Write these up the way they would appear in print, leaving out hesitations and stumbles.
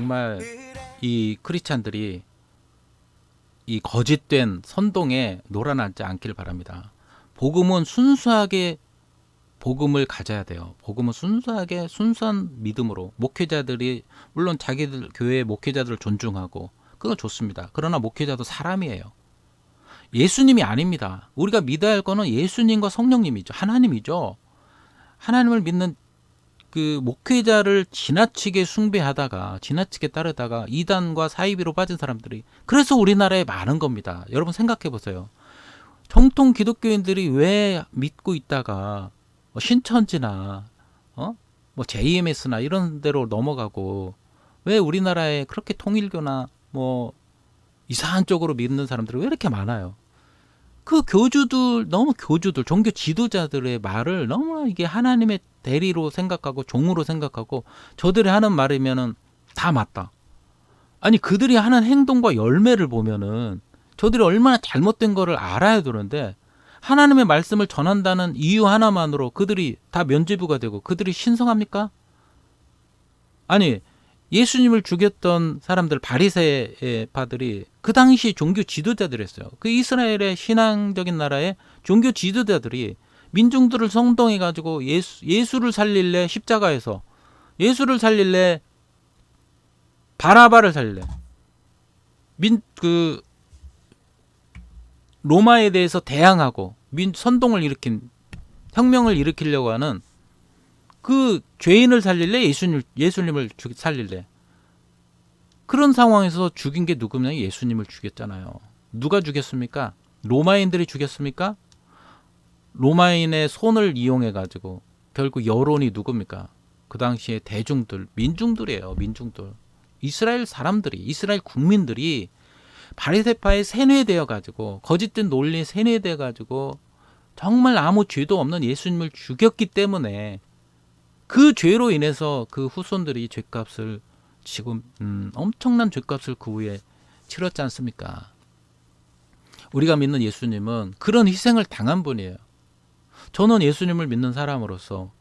정말 이 크리스찬들이 이 거짓된 선동에 놀아나지 않길 바랍니다. 복음은 순수하게 복음을 가져야 돼요. 복음은 순수하게 순수한 믿음으로 목회자들이 물론 자기들 교회의 목회자들을 존중하고 그건 좋습니다. 그러나 목회자도 사람이에요. 예수님이 아닙니다. 우리가 믿어야 할 거는 예수님과 성령님이죠. 하나님이죠. 하나님을 믿는 그 목회자를 지나치게 숭배하다가 지나치게 따르다가 이단과 사이비로 빠진 사람들이 그래서 우리나라에 많은 겁니다. 여러분 생각해 보세요. 정통 기독교인들이 왜 믿고 있다가 신천지나 뭐 JMS나 이런 데로 넘어가고 왜 우리나라에 그렇게 통일교나 뭐 이상한 쪽으로 믿는 사람들이 왜 이렇게 많아요? 그 교주들 너무 교주들 종교 지도자들의 말을 너무나 이게 하나님의 대리로 생각하고 종으로 생각하고 저들이 하는 말이면은 다 맞다. 아니 그들이 하는 행동과 열매를 보면은 저들이 얼마나 잘못된 거를 알아야 되는데 하나님의 말씀을 전한다는 이유 하나만으로 그들이 다 면죄부가 되고 그들이 신성합니까? 아니 예수님을 죽였던 사람들 바리새파들이 그 당시 종교 지도자들이었어요. 그 이스라엘의 신앙적인 나라의 종교 지도자들이 민중들을 성동해 가지고 예수를 살릴래 십자가에서 예수를 살릴래 바라바를 살릴래 그 로마에 대해서 대항하고 선동을 일으킨 혁명을 일으키려고 하는 그 죄인을 살릴래 예수님을 살릴래 그런 상황에서 죽인 게 누구냐? 예수님을 죽였잖아요. 누가 죽였습니까? 로마인들이 죽였습니까? 로마인의 손을 이용해 가지고 결국 여론이 누굽니까? 그 당시에 대중들 민중들이에요. 민중들 이스라엘 사람들이 이스라엘 국민들이 바리새파에 세뇌되어 가지고 거짓된 논리에 세뇌되어 가지고 정말 아무 죄도 없는 예수님을 죽였기 때문에 그 죄로 인해서 그 후손들이 죄값을 지금 엄청난 죄값을 그 후에 치렀지 않습니까? 우리가 믿는 예수님은 그런 희생을 당한 분이에요. 저는 예수님을 믿는 사람으로서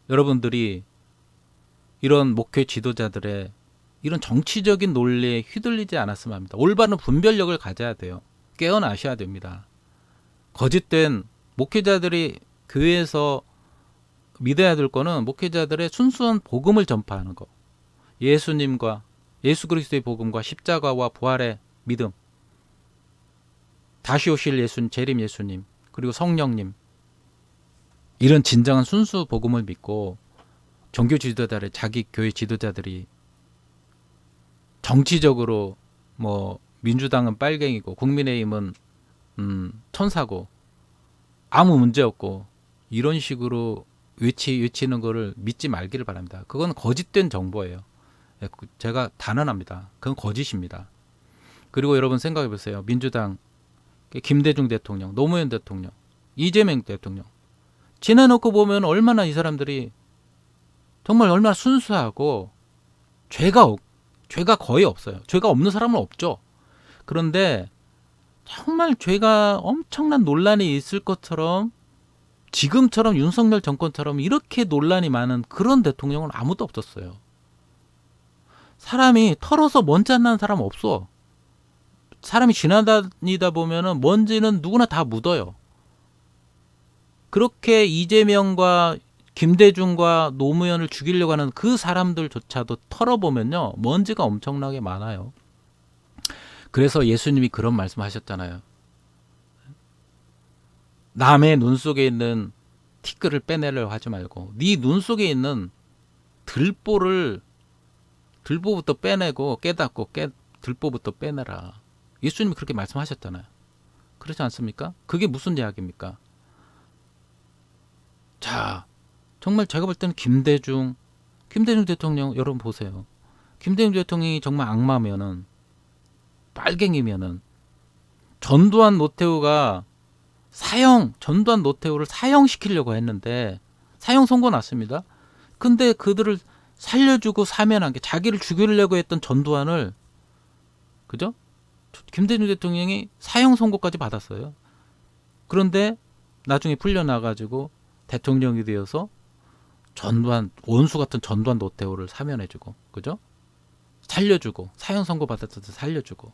여러분들이 이런 목회 지도자들의 이런 정치적인 논리에 휘둘리지 않았으면 합니다. 올바른 분별력을 가져야 돼요. 깨어나셔야 됩니다. 거짓된 목회자들이 교회에서 믿어야 될 거는 목회자들의 순수한 복음을 전파하는 거. 예수님과 예수 그리스도의 복음과 십자가와 부활의 믿음. 다시 오실 예수님, 재림 예수님, 그리고 성령님. 이런 진정한 순수 복음을 믿고 종교 지도자들, 자기 교회 지도자들이 정치적으로 뭐 민주당은 빨갱이고 국민의힘은 천사고 아무 문제 없고 이런 식으로 외치는 거를 믿지 말기를 바랍니다. 그건 거짓된 정보예요. 제가 단언합니다. 그건 거짓입니다. 그리고 여러분 생각해 보세요. 민주당 김대중 대통령, 노무현 대통령, 이재명 대통령 지내놓고 보면 얼마나 이 사람들이 정말 얼마나 순수하고 죄가 거의 없어요. 죄가 없는 사람은 없죠. 그런데 정말 죄가 엄청난 논란이 있을 것처럼 지금처럼 윤석열 정권처럼 이렇게 논란이 많은 그런 대통령은 아무도 없었어요. 사람이 털어서 먼지 안 나는 사람 없어. 사람이 지나다니다 보면은 먼지는 누구나 다 묻어요. 그렇게 이재명과 김대중과 노무현을 죽이려고 하는 그 사람들조차도 털어보면요. 먼지가 엄청나게 많아요. 그래서 예수님이 그런 말씀하셨잖아요. 남의 눈 속에 있는 티끌을 빼내려고 하지 말고 네 눈 속에 있는 들보부터 빼내고 깨닫고 들보부터 빼내라. 예수님이 그렇게 말씀하셨잖아요. 그렇지 않습니까? 그게 무슨 이야기입니까? 자, 정말 제가 볼 때는 김대중 대통령 여러분 보세요. 김대중 대통령이 정말 악마면은 빨갱이면은 전두환 노태우를 사형시키려고 했는데 사형 선고 났습니다. 근데 그들을 살려주고 사면한 게 자기를 죽이려고 했던 전두환을 그죠? 김대중 대통령이 사형 선고까지 받았어요. 그런데 나중에 풀려나가지고 대통령이 되어서 원수 같은 전두환 노태우를 사면해주고 그죠? 살려주고, 사형 선고 받았을 때 살려주고,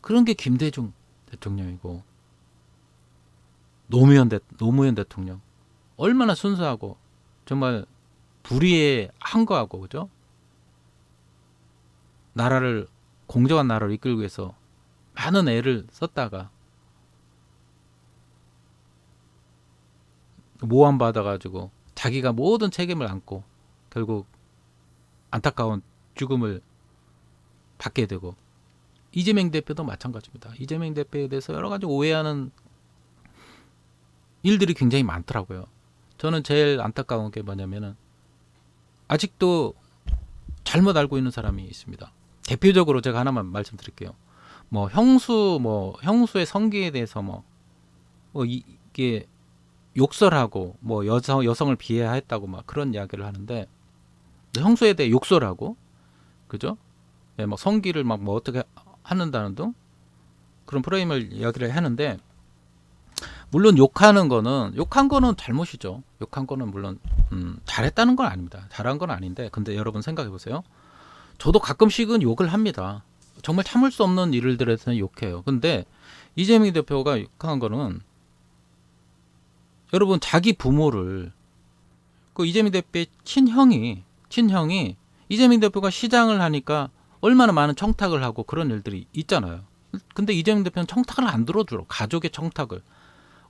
그런 게 김대중 대통령이고, 노무현 대통령 얼마나 순수하고 정말 불의에 항거하고, 그죠? 나라를, 공정한 나라를 이끌기 위해서 많은 애를 썼다가 모함 받아가지고 자기가 모든 책임을 안고 결국 안타까운 죽음을 받게 되고, 이재명 대표도 마찬가지입니다. 이재명 대표에 대해서 여러 가지 오해하는 일들이 굉장히 많더라고요. 저는 제일 안타까운 게 뭐냐면은 아직도 잘못 알고 있는 사람이 있습니다. 대표적으로 제가 하나만 말씀드릴게요. 형수의 성기에 대해서 이게 욕설하고 여성을 비하했다고 막 그런 이야기를 하는데, 형수에 대해 욕설하고, 그죠? 네, 성기를 어떻게 하는다는 등 그런 프레임을 이야기를 하는데, 물론 욕한 거는 잘못이죠. 욕한 거는 물론 잘했다는 건 아닙니다. 잘한 건 아닌데, 근데 여러분 생각해 보세요. 저도 가끔씩은 욕을 합니다. 정말 참을 수 없는 일들에서는 욕해요. 근데 이재명 대표가 욕한 거는, 여러분 자기 부모를, 그 이재명 대표의 친형이 이재명 대표가 시장을 하니까 얼마나 많은 청탁을 하고 그런 일들이 있잖아요. 근데 이재명 대표는 청탁을 안 들어주러, 가족의 청탁을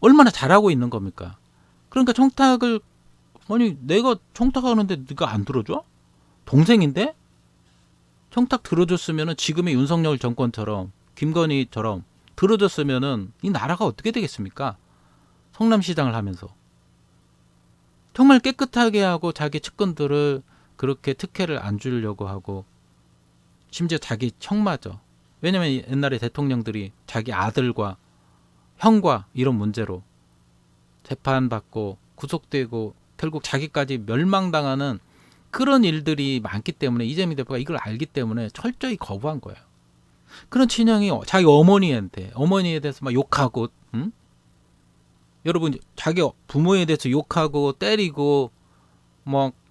얼마나 잘하고 있는 겁니까? 그러니까 청탁을, 아니 내가 청탁하는데 네가 안 들어줘? 동생인데? 청탁 들어줬으면은 지금의 윤석열 정권처럼, 김건희처럼 들어줬으면은 이 나라가 어떻게 되겠습니까? 성남시장을 하면서 정말 깨끗하게 하고, 자기 측근들을 그렇게 특혜를 안 주려고 하고, 심지어 자기 형마저, 왜냐면 옛날에 대통령들이 자기 아들과 형과 이런 문제로 재판받고 구속되고 결국 자기까지 멸망당하는 그런 일들이 많기 때문에 이재명 대표가 이걸 알기 때문에 철저히 거부한 거예요. 그런 친형이 자기 어머니에 대해서 막 욕하고, 여러분 자기 부모에 대해서 욕하고 때리고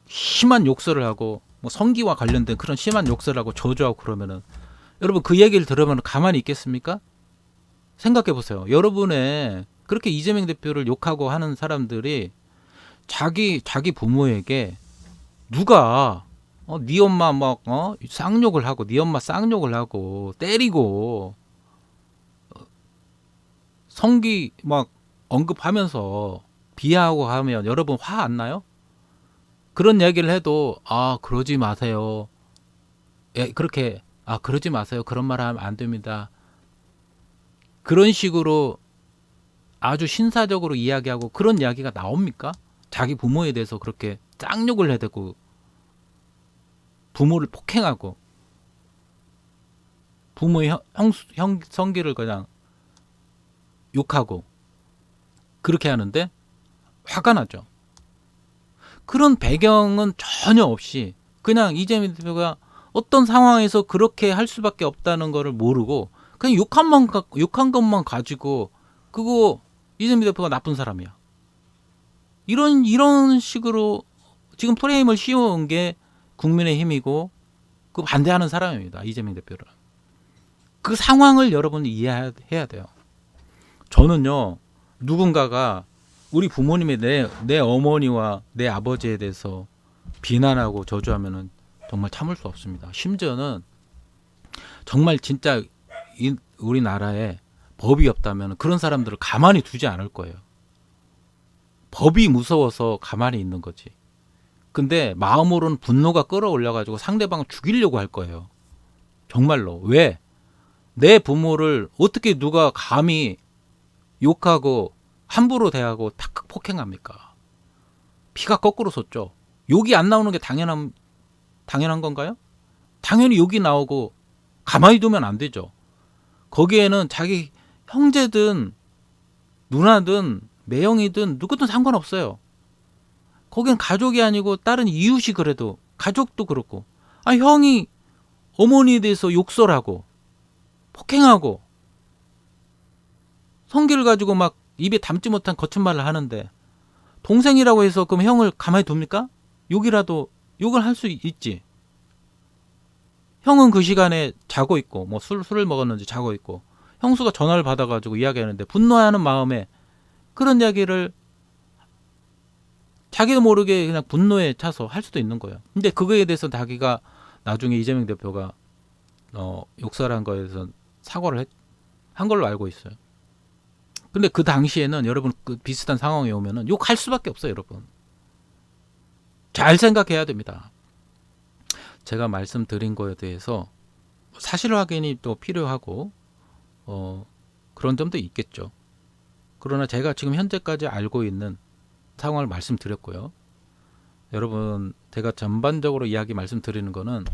심한 욕설을 하고, 성기와 관련된 그런 심한 욕설을 하고 저주하고 그러면은, 여러분 그 얘기를 들으면 가만히 있겠습니까? 생각해 보세요. 여러분의 그렇게 이재명 대표를 욕하고 하는 사람들이 자기 부모에게 누가 네 엄마 쌍욕을 하고, 네 엄마 쌍욕을 하고 때리고 성기 언급하면서 비하하고 하면 여러분 화 안 나요? 그런 얘기를 해도 그러지 마세요. 그러지 마세요. 그런 말 하면 안 됩니다. 그런 식으로 아주 신사적으로 이야기하고 그런 이야기가 나옵니까? 자기 부모에 대해서 그렇게 쌍욕을 해대고 부모를 폭행하고 부모의 성기를 그냥 욕하고 그렇게 하는데 화가 나죠. 그런 배경은 전혀 없이 그냥 이재명 대표가 어떤 상황에서 그렇게 할 수밖에 없다는 거를 모르고 그냥 욕한 것만 가지고 그거 이재명 대표가 나쁜 사람이야. 이런 식으로 지금 프레임을 씌워온 게 국민의힘이고 그 반대하는 사람입니다. 이재명 대표를. 그 상황을 여러분이 이해해야 돼요. 저는요, 누군가가 우리 부모님의 내 어머니와 내 아버지에 대해서 비난하고 저주하면은 정말 참을 수 없습니다. 심지어는 정말 진짜 우리나라에 법이 없다면 그런 사람들을 가만히 두지 않을 거예요. 법이 무서워서 가만히 있는 거지. 근데 마음으로는 분노가 끌어올려가지고 상대방을 죽이려고 할 거예요. 정말로. 왜? 내 부모를 어떻게 누가 감히 욕하고 함부로 대하고 탁 폭행합니까? 피가 거꾸로 솟죠. 욕이 안 나오는 게 당연한 건가요? 당연히 욕이 나오고 가만히 두면 안 되죠. 거기에는 자기 형제든 누나든 매형이든 누구든 상관없어요. 거긴 가족이 아니고 다른 이웃이 그래도 가족도 그렇고 형이 어머니에 대해서 욕설하고 폭행하고 성기를 가지고 막 입에 담지 못한 거친 말을 하는데 동생이라고 해서 그럼 형을 가만히 둡니까? 욕을 할 수 있지. 형은 그 시간에 자고 있고 뭐 술을 먹었는지 자고 있고 형수가 전화를 받아가지고 이야기하는데 분노하는 마음에 그런 이야기를 자기도 모르게 그냥 분노에 차서 할 수도 있는 거예요. 근데 그거에 대해서 자기가 나중에 이재명 대표가 욕설을 한 거에 대해서 사과를 한 걸로 알고 있어요. 근데 그 당시에는 여러분 그 비슷한 상황에 오면은 욕할 수밖에 없어요, 여러분. 잘 생각해야 됩니다. 제가 말씀드린 거에 대해서 사실 확인이 또 필요하고 그런 점도 있겠죠. 그러나 제가 지금 현재까지 알고 있는 상황을 말씀드렸고요. 여러분, 제가 전반적으로 이야기 말씀드리는 거는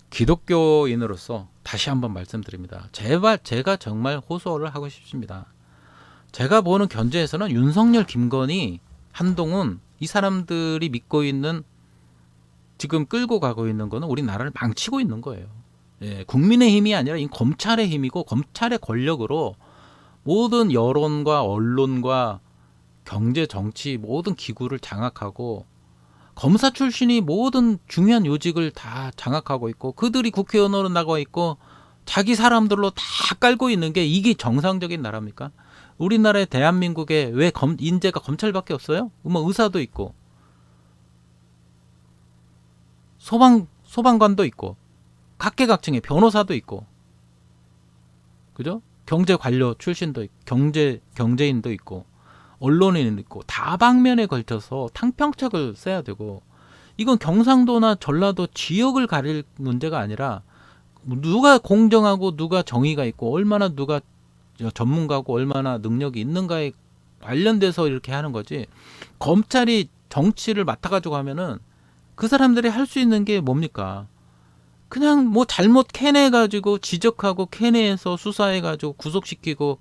기독교인으로서 다시 한번 말씀드립니다. 제가 정말 호소를 하고 싶습니다. 제가 보는 견제에서는 윤석열, 김건희, 한동훈 이 사람들이 믿고 있는 지금 끌고 가고 있는 거는 우리나라를 망치고 있는 거예요. 예, 국민의 힘이 아니라 이 검찰의 힘이고 검찰의 권력으로 모든 여론과 언론과 경제, 정치 모든 기구를 장악하고 검사 출신이 모든 중요한 요직을 다 장악하고 있고 그들이 국회의원으로 나가 있고 자기 사람들로 다 깔고 있는 게 이게 정상적인 나라입니까? 우리나라의 대한민국에 왜 인재가 검찰밖에 없어요? 뭐 의사도 있고 소방관도 있고 각계각층의 변호사도 있고 그죠? 경제 관료 출신도 있고 경제인도 있고 언론인도 있고 다방면에 걸쳐서 탕평책을 써야 되고 이건 경상도나 전라도 지역을 가릴 문제가 아니라 누가 공정하고 누가 정의가 있고 얼마나 누가 전문가고 얼마나 능력이 있는가에 관련돼서 이렇게 하는 거지. 검찰이 정치를 맡아가지고 하면은 그 사람들이 할 수 있는 게 뭡니까? 그냥 뭐 잘못 캐내가지고 지적하고 캐내해서 수사해가지고 구속시키고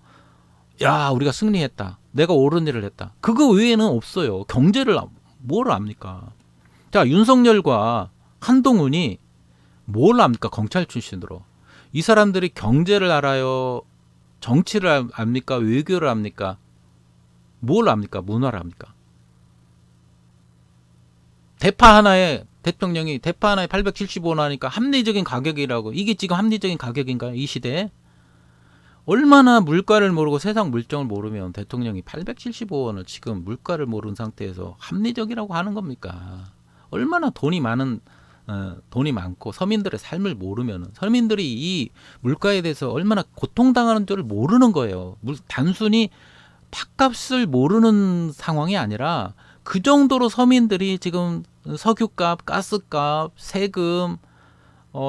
야 우리가 승리했다. 내가 옳은 일을 했다. 그거 외에는 없어요. 경제를 뭘 압니까? 자 윤석열과 한동훈이 뭘 압니까? 검찰 출신으로. 이 사람들이 경제를 알아요? 정치를 압니까? 외교를 압니까? 뭘 압니까? 문화를 압니까? 대파 하나에 대통령이 대파 하나에 875원 하니까 합리적인 가격이라고. 이게 지금 합리적인 가격인가요? 이 시대에? 얼마나 물가를 모르고 세상 물정을 모르면 대통령이 875원을 지금 물가를 모르는 상태에서 합리적이라고 하는 겁니까? 얼마나 돈이 많고 서민들의 삶을 모르면 서민들이 이 물가에 대해서 얼마나 고통당하는 줄을 모르는 거예요. 단순히 팥값을 모르는 상황이 아니라 그 정도로 서민들이 지금 석유값, 가스값, 세금,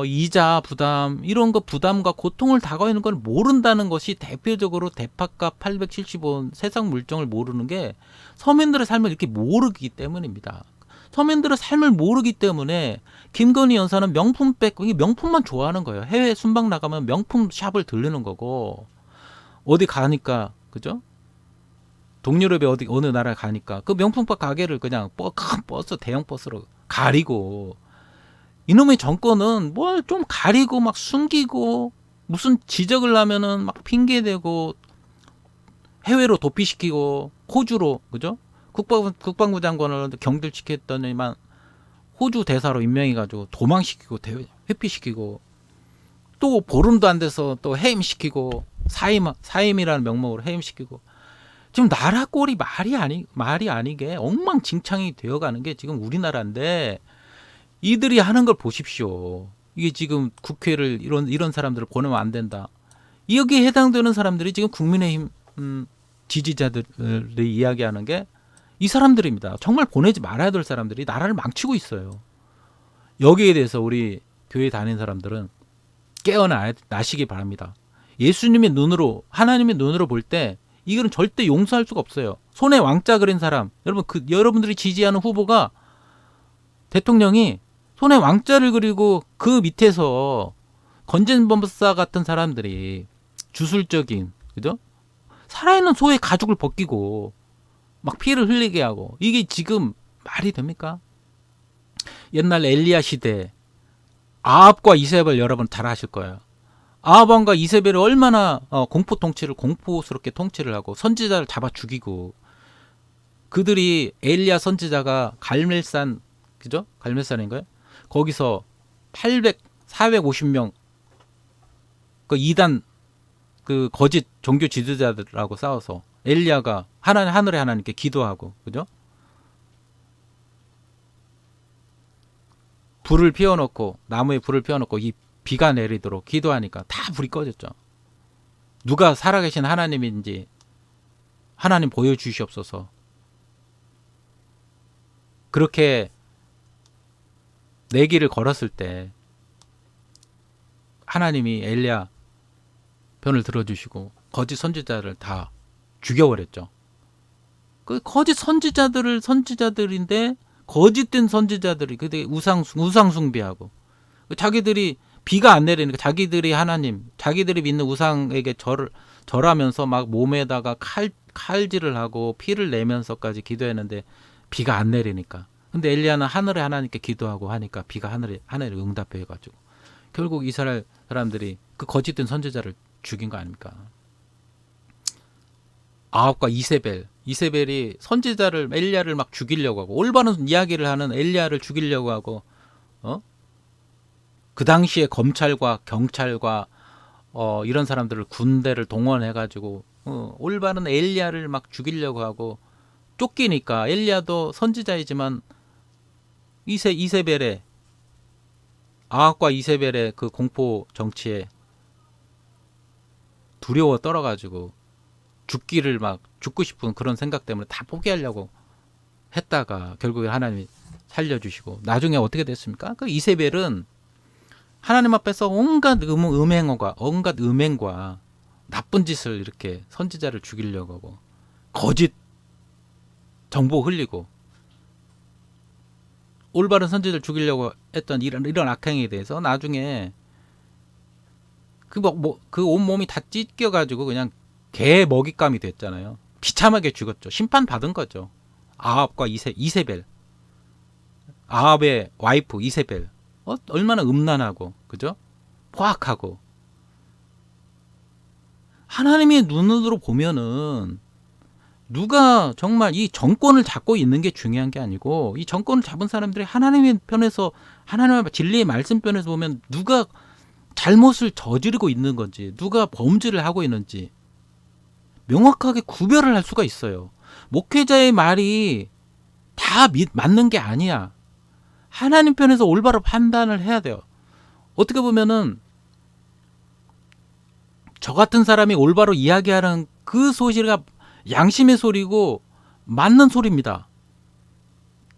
이자 부담 이런 거 부담과 고통을 다가오는 걸 모른다는 것이 대표적으로 대파값 875원 세상 물정을 모르는 게 서민들의 삶을 이렇게 모르기 때문입니다. 서민들의 삶을 모르기 때문에 김건희 여사는 명품백, 명품만 좋아하는 거예요. 해외 순방 나가면 명품 샵을 들르는 거고 어디 가니까 그죠? 동유럽에 어느 나라 가니까 그 명품백 가게를 그냥 큰 버스 대형 버스로 가리고 이놈의 정권은 뭘 좀 가리고 막 숨기고 무슨 지적을 하면은 막 핑계대고 해외로 도피시키고 호주로 그죠? 국방부 장관을 경질시켰더니만 호주 대사로 임명해가지고 도망시키고 회피시키고 또 보름도 안 돼서 또 해임시키고 사임이라는 명목으로 해임시키고 지금 나라 꼴이 말이 아니게 엉망진창이 되어가는 게 지금 우리나라인데 이들이 하는 걸 보십시오. 이게 지금 국회를 이런 사람들을 보내면 안 된다. 여기에 해당되는 사람들이 지금 국민의힘 지지자들이 이야기하는 게 이 사람들입니다. 정말 보내지 말아야 될 사람들이 나라를 망치고 있어요. 여기에 대해서 우리 교회 다니는 사람들은 깨어나시기 바랍니다. 예수님의 눈으로 하나님의 눈으로 볼 때 이거는 절대 용서할 수가 없어요. 손에 왕자 그린 사람 여러분 여러분들이 지지하는 후보가 대통령이 손에 왕자를 그리고 그 밑에서 건전범사 같은 사람들이 주술적인 그죠? 살아있는 소의 가죽을 벗기고 막 피를 흘리게 하고 이게 지금 말이 됩니까? 옛날 엘리야 시대 아합과 이세벨 여러분 잘 아실 거예요. 아합왕과 이세벨이 얼마나 공포스럽게 통치를 하고 선지자를 잡아 죽이고 그들이 엘리야 선지자가 갈멜산 그죠? 갈멜산인가요? 거기서 450명 그 이단 그 거짓 종교 지도자들하고 싸워서 엘리야가 하늘의 하나님께 기도하고, 그죠? 불을 피워놓고, 나무에 불을 피워놓고 이 비가 내리도록 기도하니까 다 불이 꺼졌죠. 누가 살아계신 하나님인지 하나님 보여주시옵소서. 그렇게 내기를 걸었을 때 하나님이 엘리야 편을 들어주시고 거짓 선지자를 다 죽여버렸죠. 그 거짓 선지자들인데 거짓된 선지자들이 그때 우상 숭배하고, 자기들이 비가 안 내리니까 자기들이 하나님, 자기들이 믿는 우상에게 절하면서 막 몸에다가 칼질을 하고 피를 내면서까지 기도했는데 비가 안 내리니까. 근데 엘리야는 하늘의 하나님께 기도하고 하니까 비가 하늘에 응답해 가지고 결국 이스라엘 사람들이 그 거짓된 선지자를 죽인 거 아닙니까? 아합과 이세벨이 선지자를, 엘리야를 막 죽이려고 하고, 올바른 이야기를 하는 엘리야를 죽이려고 하고, 그 당시에 검찰과 경찰과 이런 사람들을, 군대를 동원해 가지고 올바른 엘리야를 막 죽이려고 하고, 쫓기니까 엘리야도 선지자이지만 이세벨의, 아합과 이세벨의 그 공포 정치에 두려워 떨어가지고 죽고 싶은 그런 생각 때문에 다 포기하려고 했다가 결국에 하나님이 살려주시고, 나중에 어떻게 됐습니까? 그 이세벨은 하나님 앞에서 온갖 음행과 나쁜 짓을, 이렇게 선지자를 죽이려고 하고 거짓 정보 흘리고 올바른 선지자를 죽이려고 했던 이런 악행에 대해서 나중에 그 온몸이 다 찢겨가지고 그냥 개 먹잇감이 됐잖아요. 비참하게 죽었죠. 심판 받은 거죠. 아합과 이세벨, 아합의 와이프 이세벨, 얼마나 음란하고, 그죠? 포악하고. 하나님의 눈으로 보면은 누가 정말 이 정권을 잡고 있는 게 중요한 게 아니고, 이 정권을 잡은 사람들이 하나님의 편에서, 하나님의 진리의 말씀 편에서 보면 누가 잘못을 저지르고 있는 건지, 누가 범죄를 하고 있는지 명확하게 구별을 할 수가 있어요. 목회자의 말이 다 맞는 게 아니야. 하나님 편에서 올바로 판단을 해야 돼요. 어떻게 보면은 저 같은 사람이 올바로 이야기하는 그 소리가 양심의 소리고 맞는 소리입니다.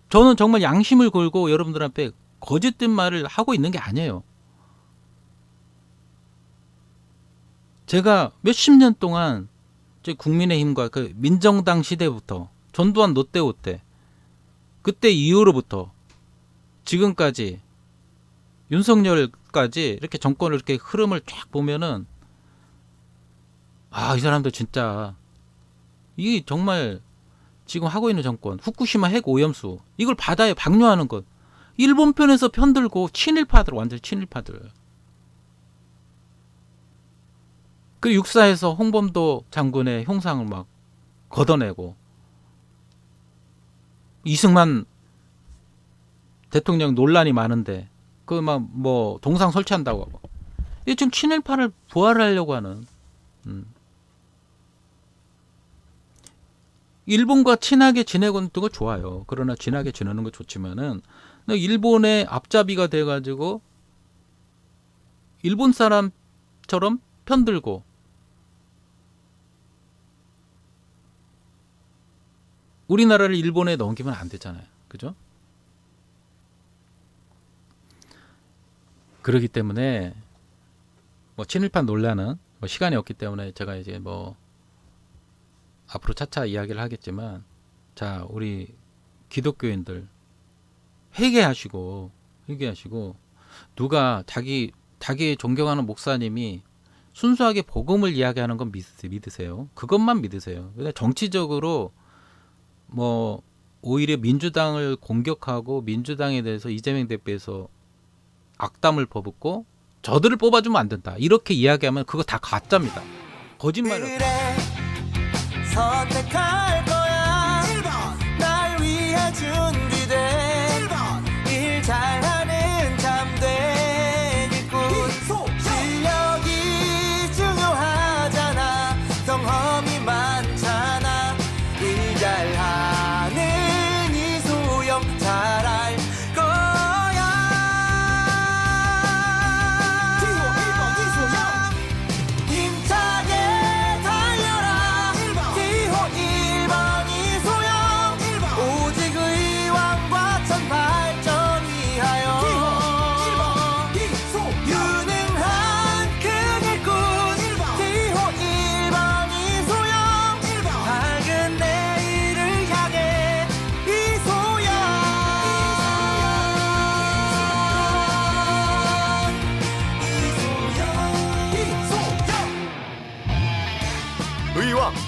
저는 정말 양심을 걸고 여러분들 앞에 거짓된 말을 하고 있는 게 아니에요. 제가 몇십 년 동안 국민의힘과 그 민정당 시대부터, 전두환 노태우 때, 그때 이후로부터 지금까지 윤석열까지 이렇게 정권을 이렇게 흐름을 쫙 보면은, 이 사람들 진짜 이게 정말 지금 하고 있는 정권, 후쿠시마 핵 오염수, 이걸 바다에 방류하는 것, 일본 편에서 편들고 완전 친일파들. 그 육사에서 홍범도 장군의 형상을 막 걷어내고, 이승만 대통령 논란이 많은데 그 막 뭐 동상 설치한다고 하고, 이게 지금 친일파를 부활하려고 하는. 일본과 친하게 지내고 있는 거 좋아요. 그러나 친하게 지내는 거 좋지만은 일본의 앞잡이가 돼가지고 일본 사람처럼 편들고, 우리나라를 일본에 넘기면 안 되잖아요. 그죠? 그렇기 때문에 뭐 친일파 논란은 시간이 없기 때문에 제가 이제 뭐 앞으로 차차 이야기를 하겠지만, 자, 우리 기독교인들 회개하시고 누가 자기 존경하는 목사님이 순수하게 복음을 이야기하는 건 믿으세요. 그것만 믿으세요. 근데 정치적으로 뭐 오히려 민주당을 공격하고 민주당에 대해서 이재명 대표에서 악담을 퍼붓고 저들을 뽑아주면 안 된다, 이렇게 이야기하면 그거 다 가짜입니다. 거짓말이에요. 선택할 거야. 1번. 날 위해 준비된 1번. 일 잘하는 참된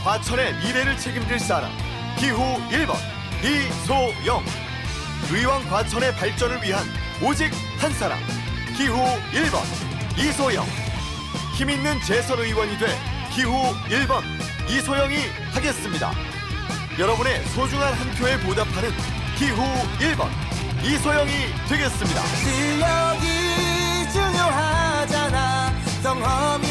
과천의 미래를 책임질 사람 기호 1번 이소영. 의왕 과천의 발전을 위한 오직 한 사람 기호 1번 이소영. 힘있는 재선 의원이 돼 기호 1번 이소영이 하겠습니다. 여러분의 소중한 한 표에 보답하는 기호 1번 이소영이 되겠습니다. 실력이 중요하잖아. 성함이